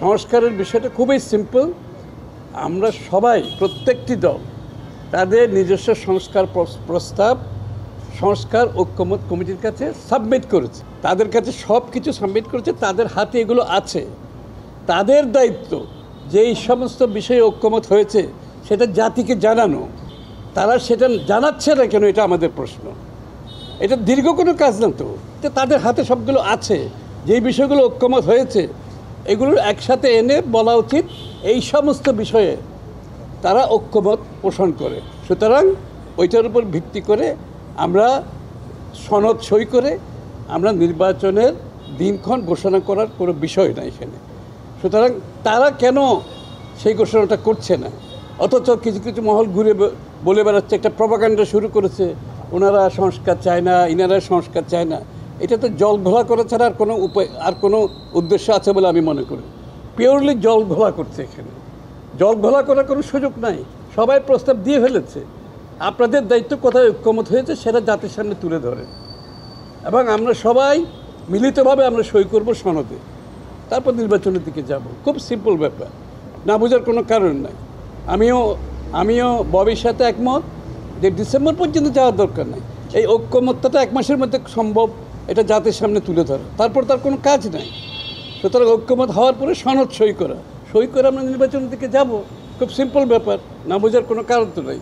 সংস্কারের বিষয়টা খুবই সিম্পল। আমরা সবাই প্রত্যেকটি দল তাদের নিজস্ব সংস্কার প্রস্তাব সংস্কার ঐক্যমত কমিটির কাছে সাবমিট করেছে। তাদের কাছে সব কিছু সাবমিট করেছে, তাদের হাতে এগুলো আছে। তাদের দায়িত্ব যেই সমস্ত বিষয়ে ঐক্যমত হয়েছে সেটা জাতিকে জানানো। তারা সেটা জানাচ্ছে না কেন, এটা আমাদের প্রশ্ন। এটা দীর্ঘ কোনো কাজ না তো, তাদের হাতে সবগুলো আছে। যেই বিষয়গুলো ঐক্যমত হয়েছে এগুলোর একসাথে এনে বলা উচিত এই সমস্ত বিষয়ে তারা ঐক্যমত পোষণ করে। সুতরাং ওইটার উপর ভিত্তি করে আমরা সনদ সই করে আমরা নির্বাচনের দিনক্ষণ ঘোষণা করার কোনো বিষয় না এখানে। সুতরাং তারা কেন সেই ঘোষণাটা করছে না, অথচ কিছু কিছু মহল ঘুরে বলে বেড়াচ্ছে, একটা প্রপাগান্ডা শুরু করেছে, ওনারা সংস্কার চায় না, ইনারা সংস্কার চায় না। এটা তো জল ঘোলা করা ছাড়া আর কোনো উপায় আর কোনো উদ্দেশ্য আছে বলে আমি মনে করি। পিওরলি জল ঘোলা করছে এখানে। জল ঘোলা করার কোনো সুযোগ নাই, সবাই প্রস্তাব দিয়ে ফেলেছে। আপনাদের দায়িত্ব কোথায় ঐক্যমত হয়েছে সেটা জাতির সামনে তুলে ধরে, এবং আমরা সবাই মিলিতভাবে আমরা সই করব সনদে, তারপর নির্বাচনের দিকে যাব। খুব সিম্পল ব্যাপার, না বোঝার কোনো কারণ নাই। আমিও ববির সাথে একমত যে ডিসেম্বর পর্যন্ত যাওয়ার দরকার নাই। এই ঐক্যমত্যটা 1 মাসের মধ্যে সম্ভব, এটা জাতির সামনে তুলে ধরা, তারপর তার কোনো কাজ নাই। সুতরাং ঐক্যমত হওয়ার পরে সনদ সই করে আমরা নির্বাচনের দিকে যাব। খুব সিম্পল ব্যাপার, না বোঝার কোনো কারণ তো নাই।